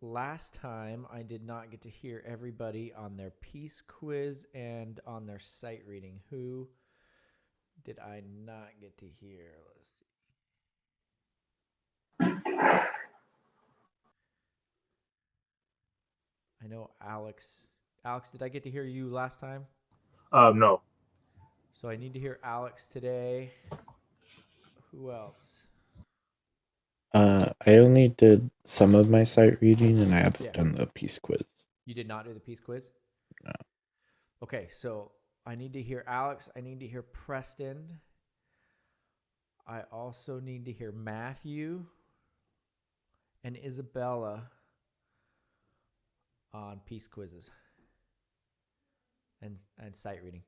last time I did not get to hear everybody on their piece quiz and on their sight reading. Who did I not get to hear? Let's see. I know Alex. Alex, did I get to hear you last time? No. So I need to hear Alex today. Who else? I only did some of my sight reading, and I haven't Yeah. done the piece quiz. You did not do the piece quiz? No. Okay, so I need to hear Alex. I need to hear Preston. I also need to hear Matthew and Isabella on piece quizzes and sight reading.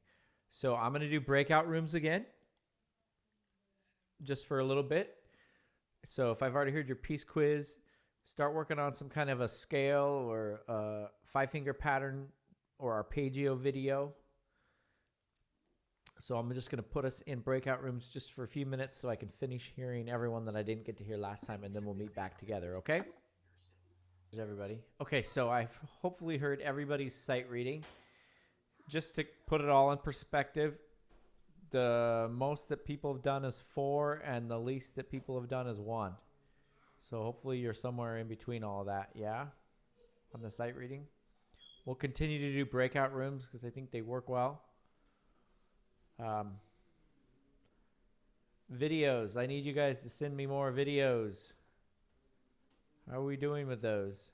So I'm going to do breakout rooms again just for a little bit. So if I've already heard your piece quiz, start working on some kind of a scale or a 5-finger pattern or arpeggio video. So I'm just going to put us in breakout rooms just for a few minutes so I can finish hearing everyone that I didn't get to hear last time, and then we'll meet back together, okay? There's everybody. Okay, so I've hopefully heard everybody's sight reading. Just to put it all in perspective, the most that people have done is 4, and the least that people have done is 1. So hopefully you're somewhere in between all of that, yeah? On the sight reading. We'll continue to do breakout rooms because I think they work well. Videos. I need you guys to send me more videos. How are we doing with those?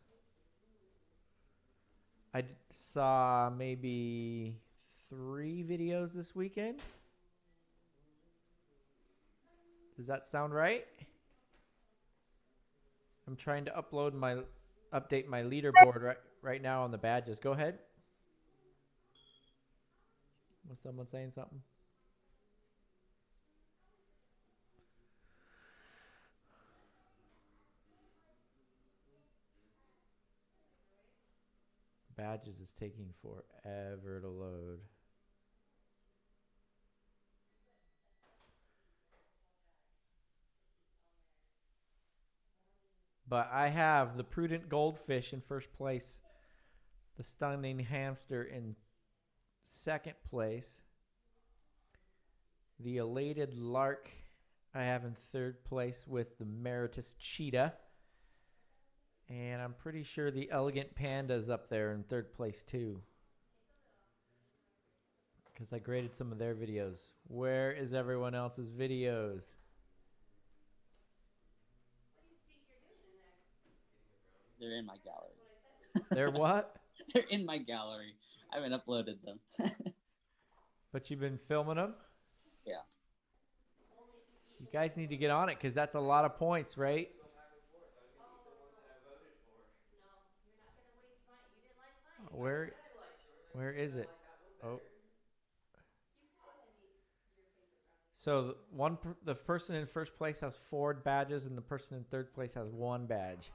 I saw maybe 3 videos this weekend. Does that sound right? I'm trying to update my leaderboard right now on the badges. Go ahead. Was someone saying something? Badges is taking forever to load. But I have the prudent goldfish in first place, the stunning hamster in second place, the elated lark I have in third place with the meritus cheetah, and I'm pretty sure the elegant panda's up there in third place too, because I graded some of their videos. Where is everyone else's videos? They're in my gallery. They're what? They're in my gallery. I haven't uploaded them. But you've been filming them? Yeah. You guys need to get on it because that's a lot of points, right? Where is it? Oh. So the person in first place has 4 badges, and the person in third place has 1 badge.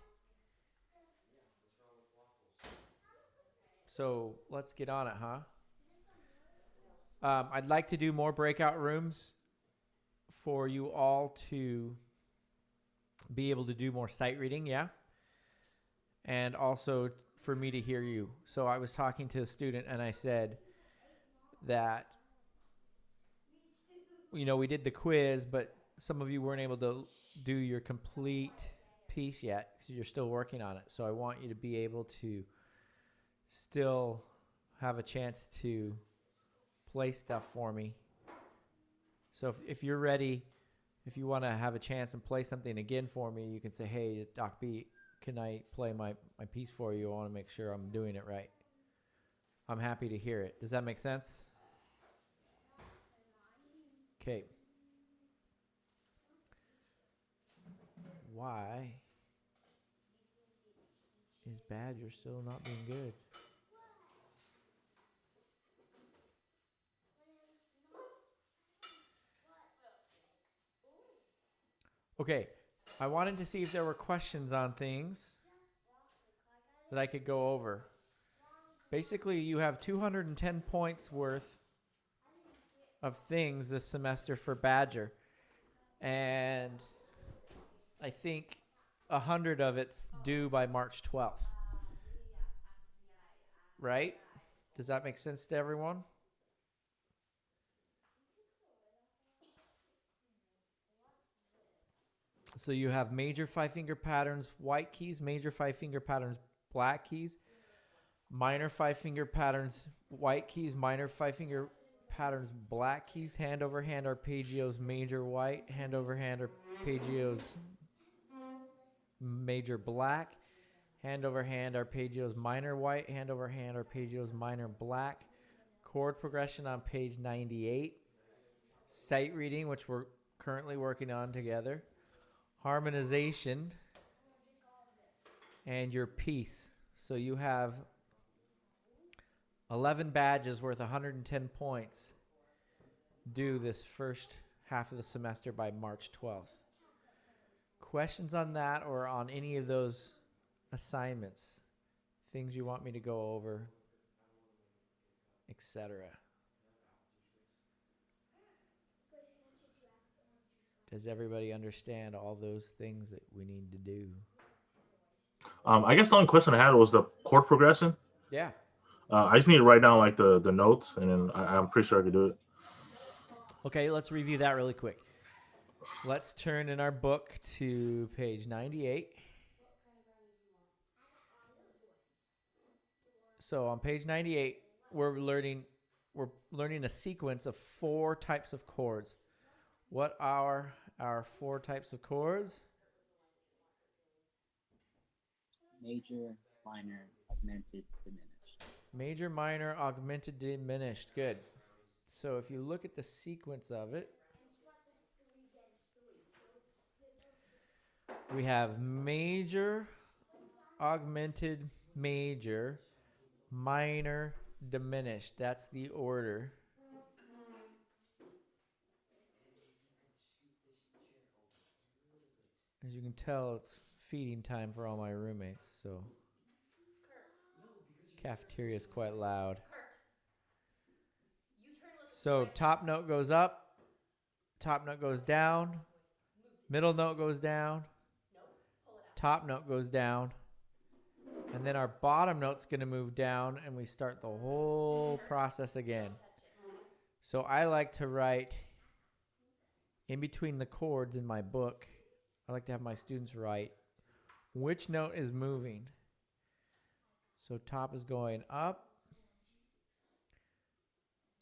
So let's get on it, huh? I'd like to do more breakout rooms for you all to be able to do more sight reading, yeah? And also for me to hear you. So I was talking to a student, and I said that, you know, we did the quiz, but some of you weren't able to do your complete piece yet because you're still working on it. So I want you to be able to still have a chance to play stuff for me. So if you're ready, if you want to have a chance and play something again for me, you can say, hey, Doc B, can I play my piece for you? I want to make sure I'm doing it right. I'm happy to hear it. Does that make sense? Okay. Why is Badger still not being good? Okay. I wanted to see if there were questions on things that I could go over. Basically, you have 210 points worth of things this semester for Badger. And I think 100 of it's due by March 12th. Right? Does that make sense to everyone? So you have major 5-finger patterns, white keys, major 5-finger patterns, black keys, minor 5-finger patterns, white keys, minor 5-finger patterns, black keys, hand over hand arpeggios, major white, hand over hand arpeggios, major black, hand over hand arpeggios, minor white, hand over hand arpeggios, minor black, chord progression on page 98, sight reading, which we're currently working on together, harmonization, and your piece. So you have 11 badges worth 110 points due this first half of the semester by March 12th. Questions on that or on any of those assignments? Things you want me to go over, etc. Does everybody understand all those things that we need to do? I guess the only question I had was the chord progression. Yeah. I just need to write down like the notes, and then I'm pretty sure I could do it. Okay, let's review that really quick. Let's turn in our book to page 98. So on page 98, we're learning a sequence of 4 types of chords. What are our 4 types of chords? Major, minor, augmented, diminished. Major, minor, augmented, diminished. Good. So if you look at the sequence of it, we have major, augmented, major, minor, diminished. That's the order. As you can tell, it's feeding time for all my roommates, so cafeteria is quite loud. So top note goes up, top note goes down, middle note goes down, top note goes down, and then our bottom note's going to move down, and we start the whole process again. So I like to write in between the chords in my book, I like to have my students write which note is moving. So top is going up,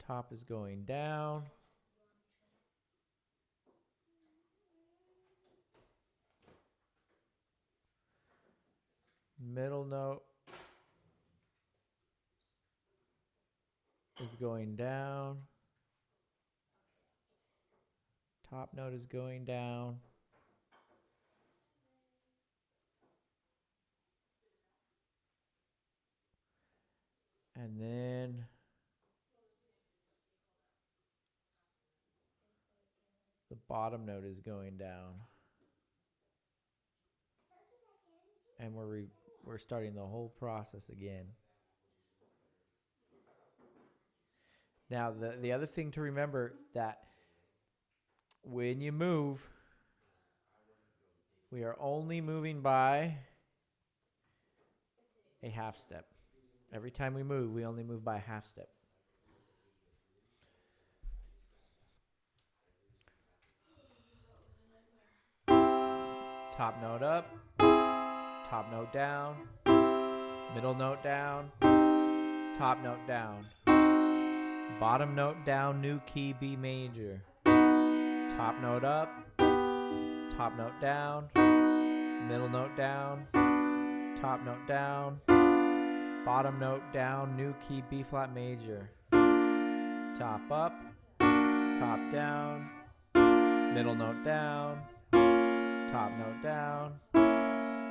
top is going down, middle note is going down, top note is going down, and then the bottom note is going down. And we're starting the whole process again. Now, the other thing to remember that when you move, we are only moving by a half step. Every time we move, we only move by a half step. Top note up, top note down, middle note down, top note down, bottom note down, new key B major, top note up, top note down, middle note down, top note down, bottom note down, new key B flat major, top up, top down, middle note down, top note down,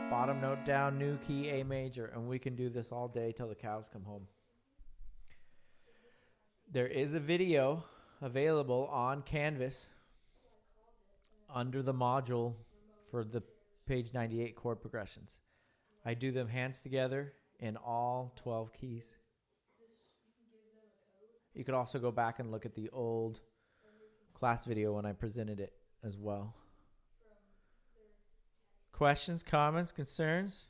bottom note down, new key A major. And we can do this all day till the cows come home. There is a video available on Canvas under the module for the page 98 chord progressions. I do them hands together in all 12 keys. You could also go back and look at the old class video when I presented it as well. Questions, comments, concerns?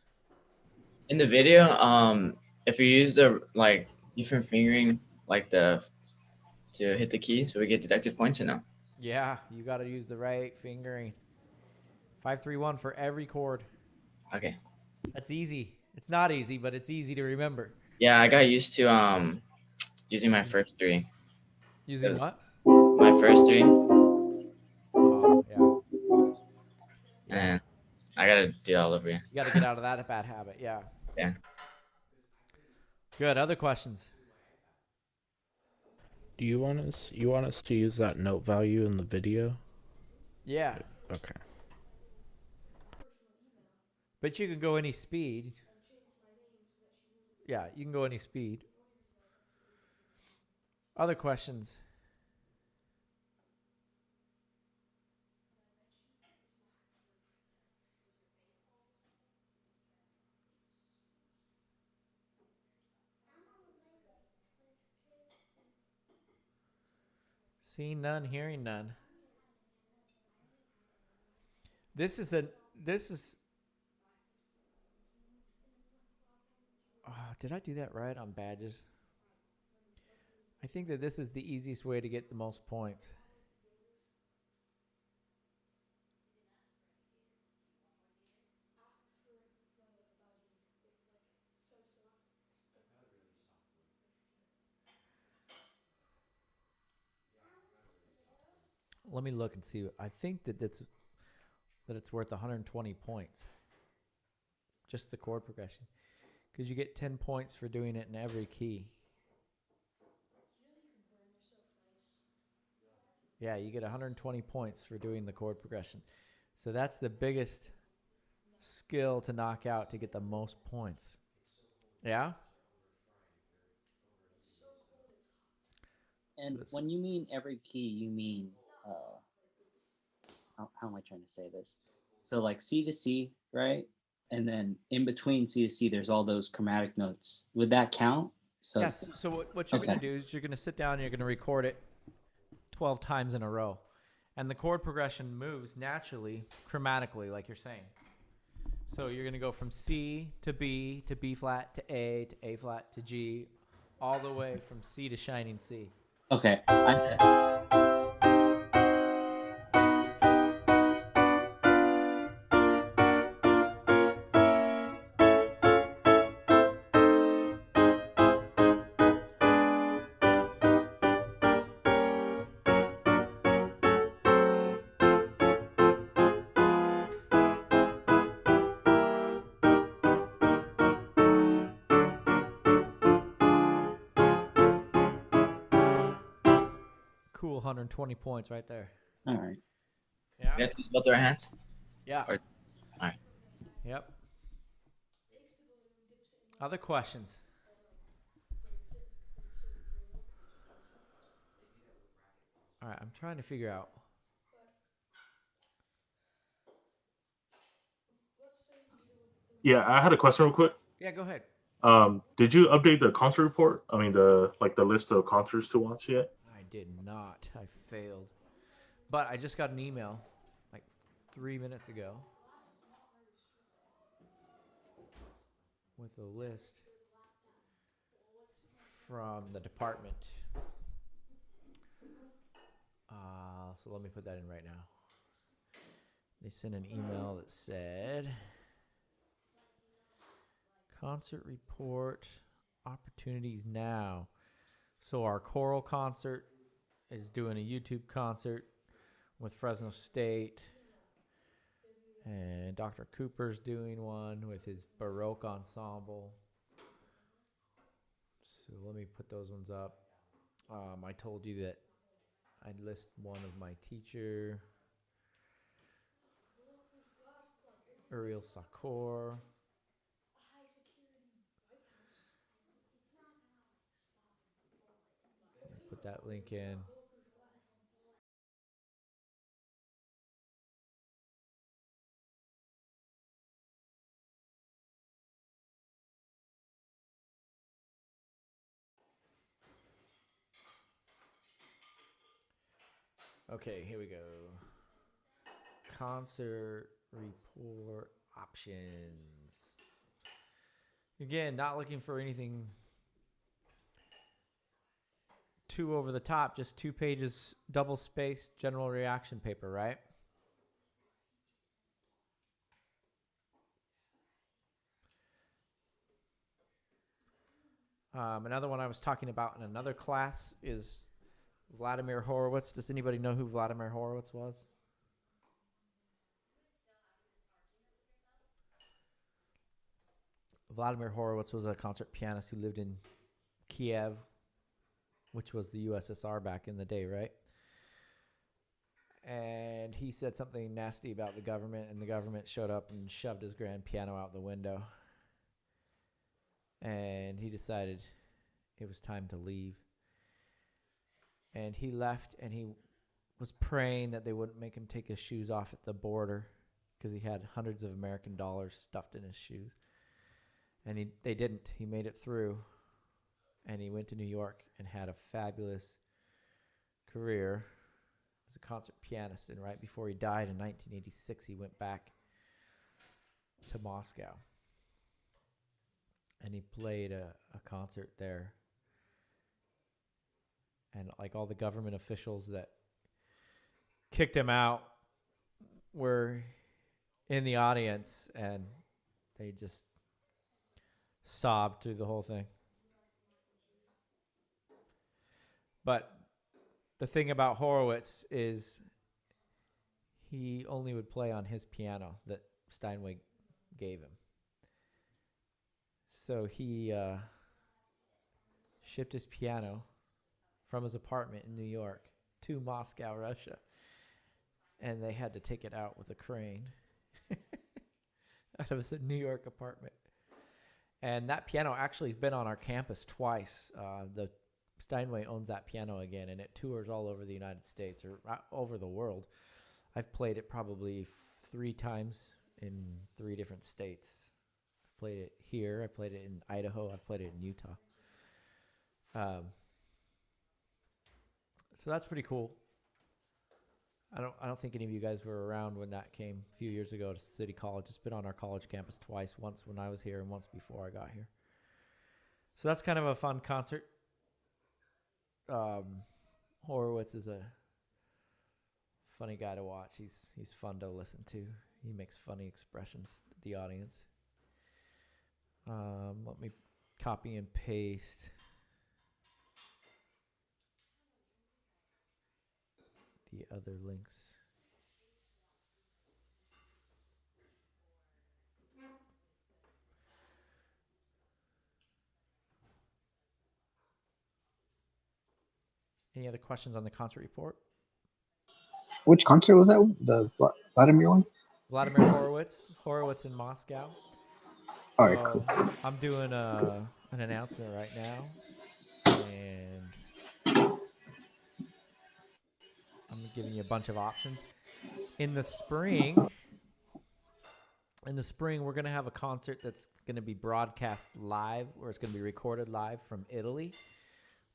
In the video, if you use the like different fingering, like the to hit the key, so we get deducted points or no? Yeah, you got to use the right fingering. 5-3-1 for every chord. Okay. That's easy. It's not easy, but it's easy to remember. Yeah, I got used to using my first three. Using what? My first three, Oh, yeah. Yeah. and I gotta do it all over again. You got to get out of that bad habit. Yeah. Yeah. Good. Other questions? Do you want us to use that note value in the video? Yeah. Okay. But you can go any speed. Yeah, you can go any speed. Other questions? Seeing none, hearing none. This is. Oh, did I do that right on badges? I think that this is the easiest way to get the most points. Let me look and see. I think that it's worth 120 points. Just the chord progression. Because you get 10 points for doing it in every key. Yeah, you get 120 points for doing the chord progression. So that's the biggest skill to knock out to get the most points. Yeah? And when you mean every key, you mean how am I trying to say this? So like C to C, right? And then in between C to C, there's all those chromatic notes. Would that count? So Yes. So what you're going to do is you're going to sit down and you're going to record it 12 times in a row. And the chord progression moves naturally, chromatically, like you're saying. So you're going to go from C to B flat to A flat to G, all the way from C to shining C. Okay. Cool, 120 points right there. All right. Yeah. We have to use both our hands. Yeah. Or, all right. Yep. Other questions? All right, I'm trying to figure out. Yeah, I had a question real quick. Yeah, go ahead. Did you update the concert report? I mean, the list of concerts to watch yet? I did not. I failed. But I just got an email like 3 minutes ago with a list from the department. So let me put that in right now. They sent an email that said, concert report opportunities now. So our choral concert is doing a YouTube concert with Fresno State. And Dr. Cooper's doing one with his Baroque ensemble. So let me put those ones up. I told you that I'd list one of my teacher, Uriel Sakor. Put that link in. Okay, here we go. Concert report options. Again, not looking for anything too over the top, just 2 pages, double spaced general reaction paper, right? Another one I was talking about in another class is Vladimir Horowitz. Does anybody know who Vladimir Horowitz was? Vladimir Horowitz was a concert pianist who lived in Kiev, which was the USSR back in the day, right? And he said something nasty about the government, and the government showed up and shoved his grand piano out the window. And he decided it was time to leave. And he left, and he was praying that they wouldn't make him take his shoes off at the border because he had hundreds of American dollars stuffed in his shoes. And they didn't. He made it through, and he went to New York and had a fabulous career as a concert pianist. And right before he died in 1986, he went back to Moscow, and he played a concert there. And like all the government officials that kicked him out were in the audience, and they just sobbed through the whole thing. But the thing about Horowitz is he only would play on his piano that Steinway gave him. So he shipped his piano from his apartment in New York to Moscow, Russia. And they had to take it out with a crane out of his New York apartment. And that piano actually has been on our campus twice. The Steinway owns that piano again, and it tours all over the United States or over the world. I've played it probably 3 times in 3 different states. I've played it here. I played it in Idaho. I've played it in Utah. So that's pretty cool. I don't think any of you guys were around when that came a few years ago to City College. It's been on our college campus twice, once when I was here and once before I got here. So that's kind of a fun concert. Horowitz is a funny guy to watch. He's fun to listen to. He makes funny expressions to the audience. Let me copy and paste the other links. Any other questions on the concert report? Which concert was that? The Vladimir one? Vladimir Horowitz in Moscow. All right, cool. I'm doing an announcement right now, and I'm giving you a bunch of options. In the spring, we're going to have a concert that's going to be broadcast live, or it's going to be recorded live from Italy.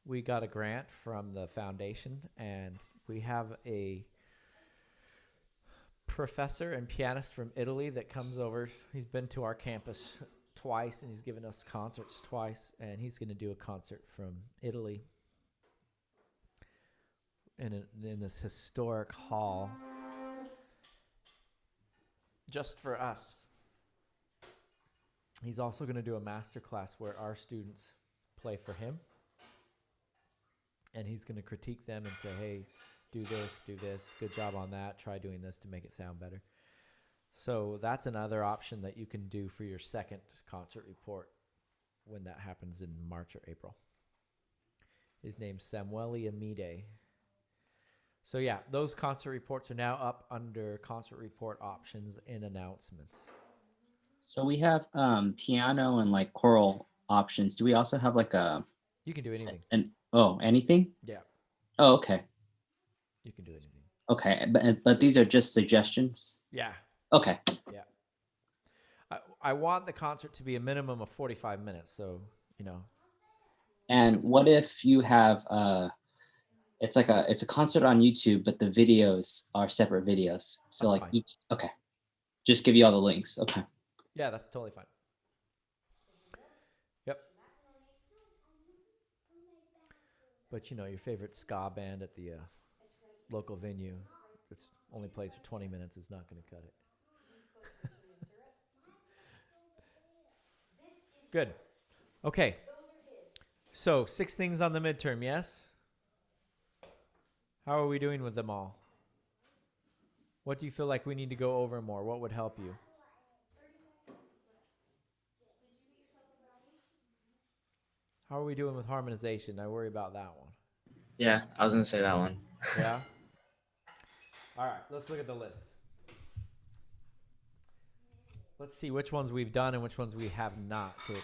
We got a grant from the foundation, and we have a professor and pianist from Italy that comes over. He's been to our campus twice, and he's given us concerts twice, and he's going to do a concert from Italy in this historic hall just for us. He's also going to do a master class where our students play for him, and he's going to critique them and say, hey, do this, good job on that, try doing this to make it sound better. So that's another option that you can do for your second concert report when that happens in March or April. His name's Samuele Amide. So yeah, those concert reports are now up under concert report options and announcements. So we have piano and like choral options. Do we also have like a... You can do anything. Anything? Yeah. Oh, okay. You can do anything. Okay, but these are just suggestions? Yeah. Okay. Yeah. I want the concert to be a minimum of 45 minutes, so, you know. And what if you have it's a concert on YouTube, but the videos are separate videos. So That's like fine. okay. Just give you all the links. Okay. Yeah, that's totally fine. Yep. But you know, your favorite ska band at the local venue that's only plays for 20 minutes is not going to cut it. Good. Okay. So 6 things on the midterm, yes? How are we doing with them all? What do you feel like we need to go over more? What would help you? How are we doing with harmonization? I worry about that one. Yeah, I was gonna say that one. Yeah? All right, let's look at the list. Let's see which ones we've done and which ones we have not. So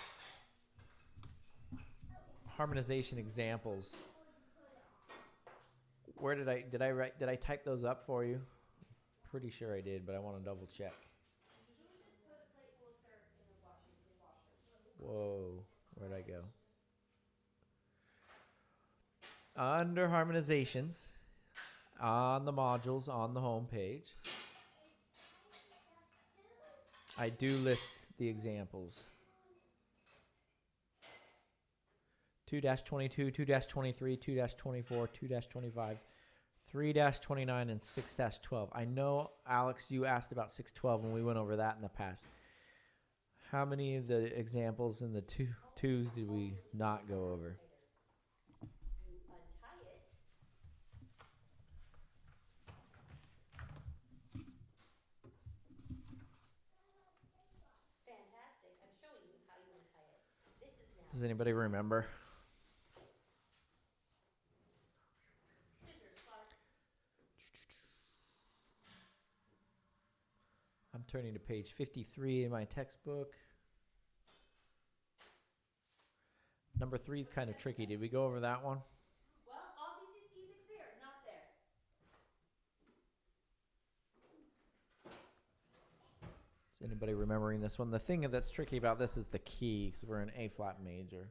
harmonization examples. Where did I type those up for you? Pretty sure I did, but I want to double check. Whoa, where'd I go? Under harmonizations, on the modules on the home page, I do list the examples. 2-22, 2-23, 2-24, 2-25, 3-29, and 6-12. I know, Alex, you asked about 612, and we went over that in the past. How many of the examples in the twos did we not go over? Does anybody remember? I'm turning to page 53 in my textbook. Number 3 is kind of tricky. Did we go over that one? Well, obviously music's there, not there. Is anybody remembering this one? The thing that's tricky about this is the key, because we're in A flat major.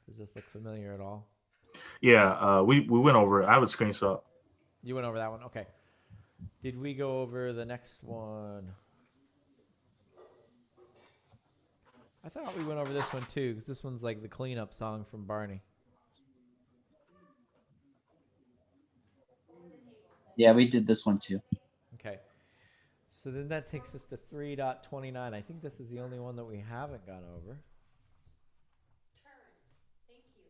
Does this look familiar at all? Yeah, we went over it. I have a screenshot. You went over that one? Okay. Did we go over the next one? I thought we went over this one too, because this one's like the cleanup song from Barney. Yeah, we did this one too. Okay. So then that takes us to 3.29. I think this is the only one that we haven't gone over. Turn. Thank you.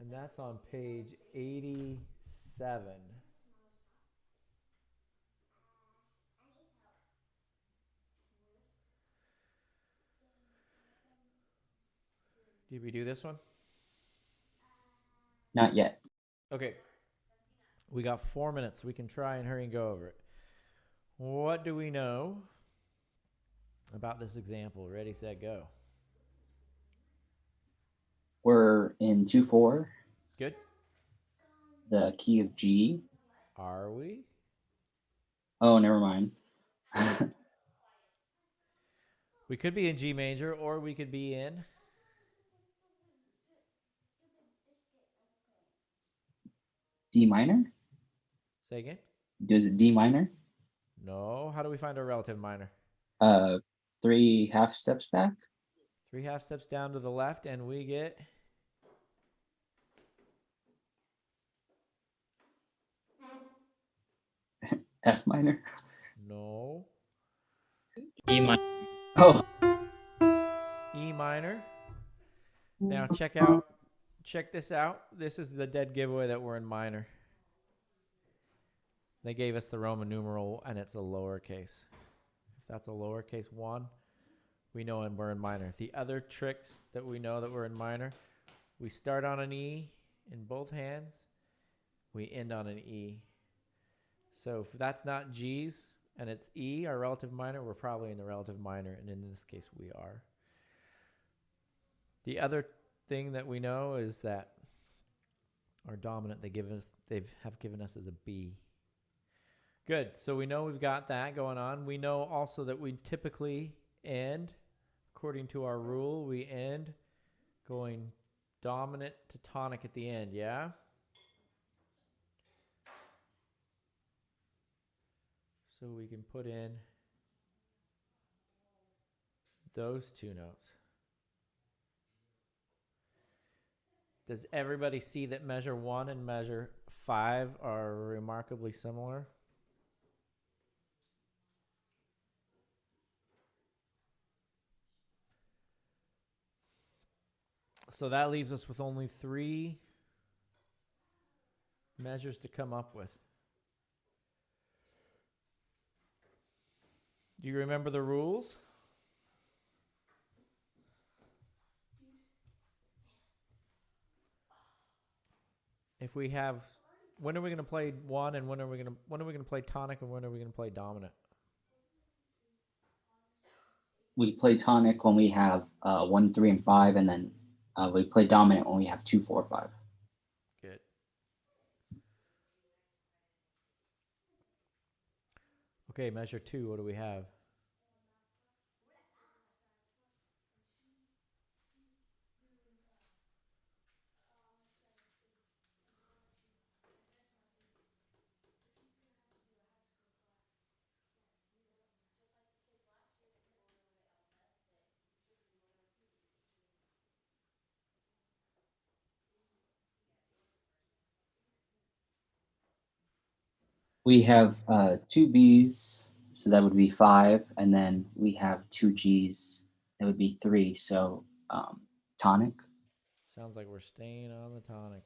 And that's on page 87. Did we do this one? Not yet. Okay. We got 4 minutes. We can try and hurry and go over it. What do we know about this example? Ready, set, go. We're in 2/4, Good. the key of G. Are we? Oh, never mind. We could be in G major, or we could be in D minor? say again. Is it D minor? No. How do we find our relative minor? 3 half steps back. 3 half steps down to the left, and we get F minor. no. E minor. Oh, E minor. Now check this out. This is the dead giveaway that we're in minor. They gave us the Roman numeral, and it's a lowercase. If that's a lowercase 1, we know we're in minor. The other tricks that we know that we're in minor, we start on an E in both hands. We end on an E. So if that's not G's and it's E, our relative minor, we're probably in the relative minor, and in this case we are. The other thing that we know is that our dominant they have given us as a B. Good. So we know we've got that going on. We know also that we typically end, according to our rule, we end going dominant to tonic at the end, yeah? So we can put in those two notes. Does everybody see that measure 1 and measure 5 are remarkably similar? So that leaves us with only 3 measures to come up with. Do you remember the rules? If we have, when are we going to play 1 and when are we going to play tonic and when are we going to play dominant? We play tonic when we have 1, 3, and 5, and then we play dominant when we have 2, 4, 5. Good. Okay, measure 2, what do we have? We have 2 Bs, so that would be 5, and then we have 2 Gs, that would be 3. So tonic. Sounds like we're staying on the tonic.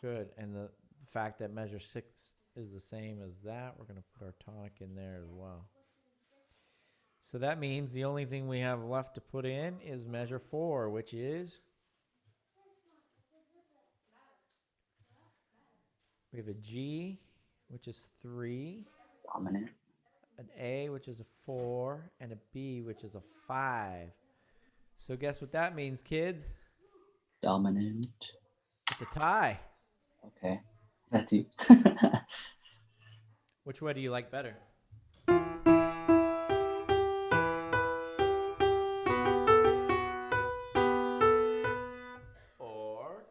Good. And the fact that measure 6 is the same as that, we're going to put our tonic in there as well. So that means the only thing we have left to put in is measure 4, which is, we have a G, which is 3, Dominant. an A, which is a 4, and a B, which is a 5. So guess what that means, kids? Dominant. It's a tie. Okay. That's you. Which way do you like better? Or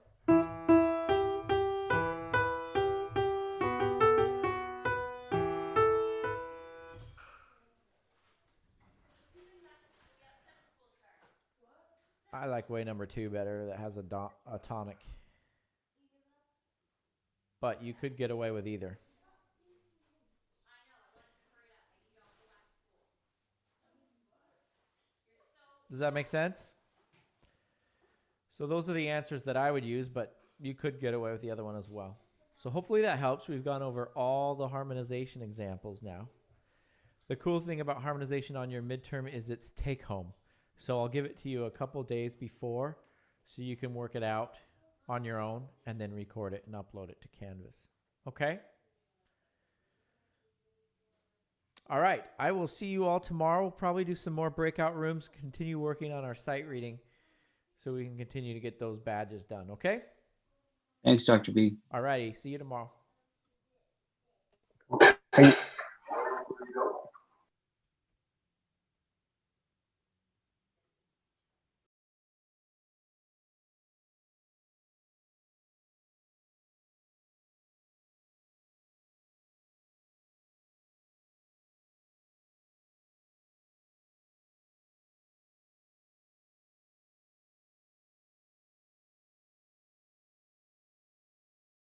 I like way number 2 better. That has a tonic. But you could get away with either. Does that make sense? So those are the answers that I would use, but you could get away with the other one as well. So hopefully that helps. We've gone over all the harmonization examples now. The cool thing about harmonization on your midterm is it's take home. So I'll give it to you a couple days before so you can work it out on your own and then record it and upload it to Canvas. Okay? All right. I will see you all tomorrow. We'll probably do some more breakout rooms, continue working on our sight reading so we can continue to get those badges done. Okay? Thanks, Dr. B. All righty. See you tomorrow. Thank